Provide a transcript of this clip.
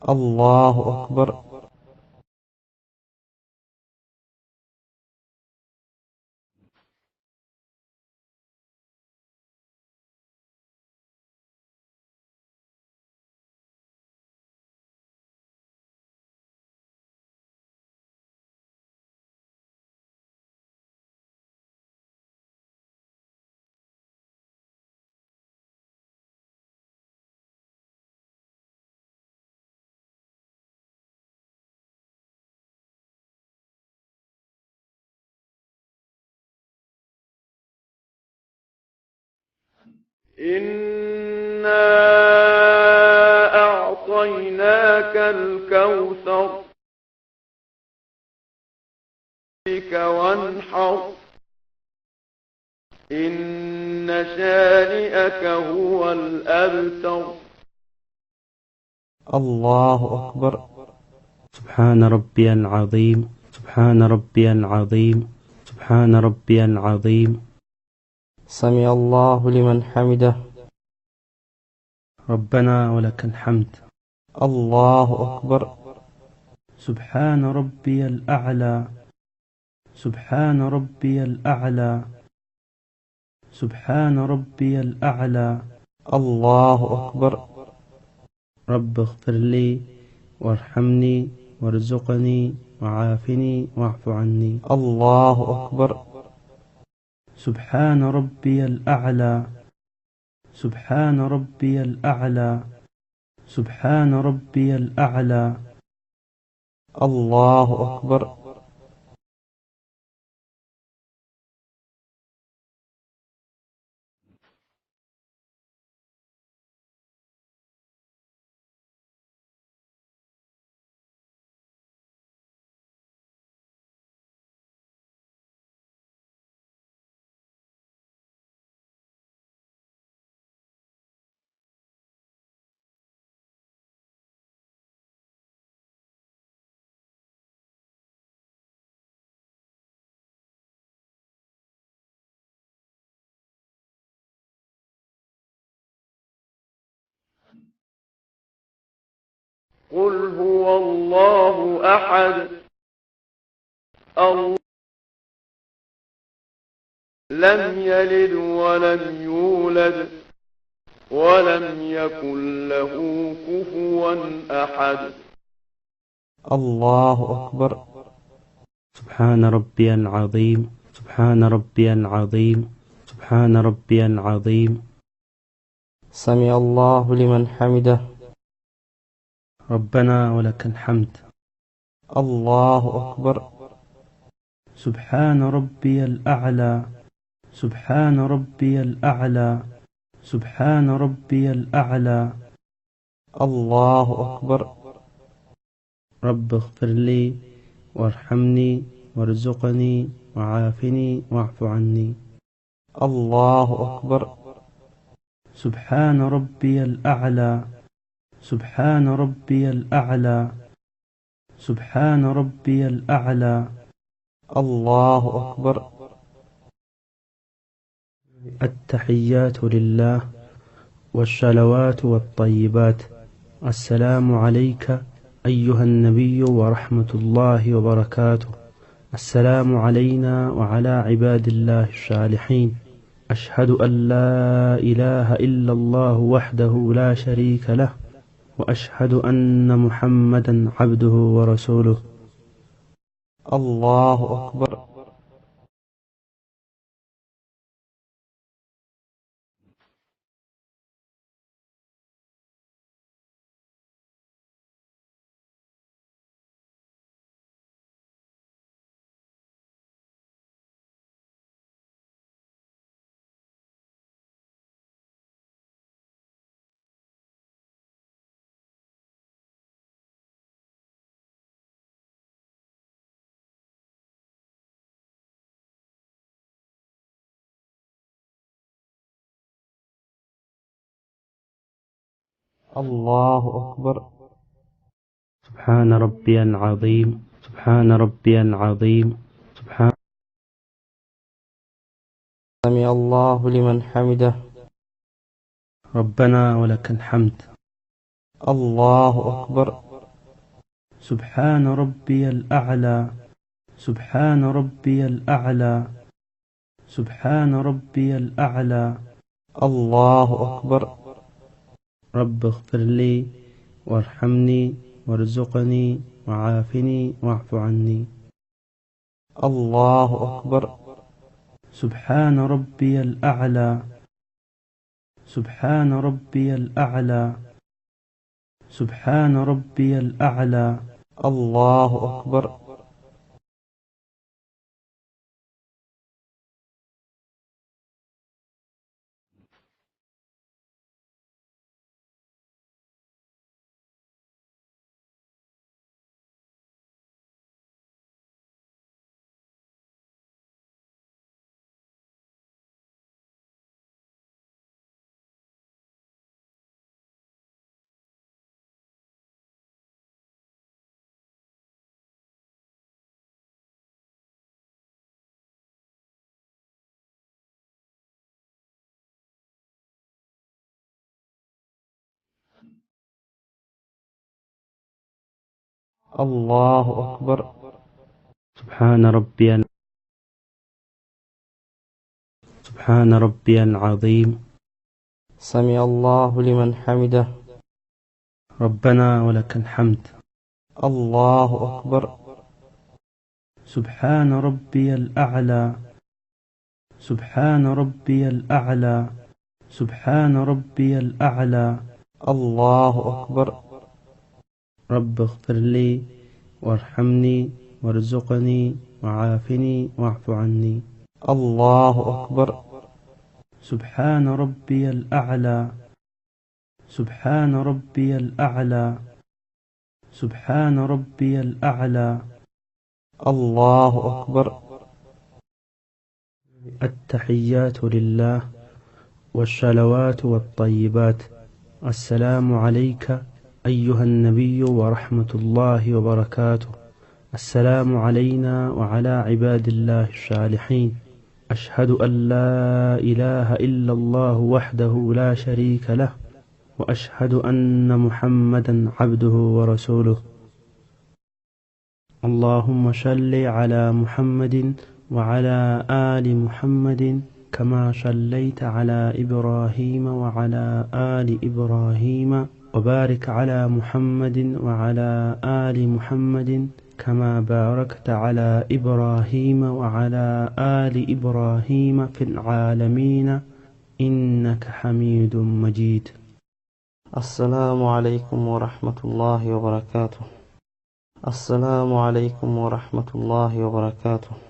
الله أكبر. إنا أعطيناك الكوثر بك وانحر إن شانئك هو الأبتر. الله أكبر. سبحان ربي العظيم، سبحان ربي العظيم، سبحان ربي العظيم. سمع الله لمن حمده. ربنا ولك الحمد. الله أكبر. سبحان ربي الأعلى، سبحان ربي الأعلى، سبحان ربي الأعلى. الله أكبر. رب اغفر لي وارحمني وارزقني وعافني واعف عني. الله أكبر. سبحان ربي الأعلى، سبحان ربي الأعلى، سبحان ربي الأعلى. الله أكبر. قل هو الله أحد الله لم يلد ولم يولد ولم يكن له كفوا أحد. الله أكبر. سبحان ربي العظيم، سبحان ربي العظيم، سبحان ربي العظيم. سمع الله لمن حمده. ربنا ولك الحمد. الله أكبر. سبحان ربي الأعلى، سبحان ربي الأعلى، سبحان ربي الأعلى. الله أكبر. رب اغفر لي وارحمني وارزقني وعافني واعف عني. الله أكبر. سبحان ربي الأعلى، سبحان ربي الأعلى، سبحان ربي الأعلى. الله أكبر. التحيات لله والصلوات والطيبات. السلام عليك أيها النبي ورحمة الله وبركاته. السلام علينا وعلى عباد الله الصالحين. أشهد أن لا إله إلا الله وحده لا شريك له، وأشهد أن محمدا عبده ورسوله. الله أكبر. الله أكبر. سبحان ربي العظيم، سبحان ربي العظيم، سبحان. سمع الله لمن حمده. ربنا ولك الحمد. الله أكبر. سبحان ربي الأعلى سبحان ربي الأعلى سبحان ربي الأعلى الله أكبر. رب اغفر لي وارحمني وارزقني وعافني واعف عني. الله أكبر. سبحان ربي الأعلى سبحان ربي الأعلى سبحان ربي الأعلى الله أكبر. الله أكبر. سبحان ربي العظيم. سمع الله لمن حمده. ربنا ولك الحمد. الله أكبر. سبحان ربي الأعلى سبحان ربي الأعلى سبحان ربي الأعلى الله أكبر. رب اغفر لي وارحمني وارزقني وعافني واعف عني. الله أكبر. سبحان ربي الأعلى سبحان ربي الأعلى سبحان ربي الأعلى الله أكبر. التحيات لله والصلوات والطيبات. السلام عليك أيها النبي ورحمة الله وبركاته. السلام علينا وعلى عباد الله الصالحين. أشهد أن لا إله إلا الله وحده لا شريك له وأشهد أن محمدا عبده ورسوله. اللهم صل على محمد وعلى آل محمد كما صليت على إبراهيم وعلى آل إبراهيم وبارك على محمد وعلى آل محمد كما باركت على إبراهيم وعلى آل إبراهيم في العالمين إنك حميد مجيد. السلام عليكم ورحمة الله وبركاته. السلام عليكم ورحمة الله وبركاته.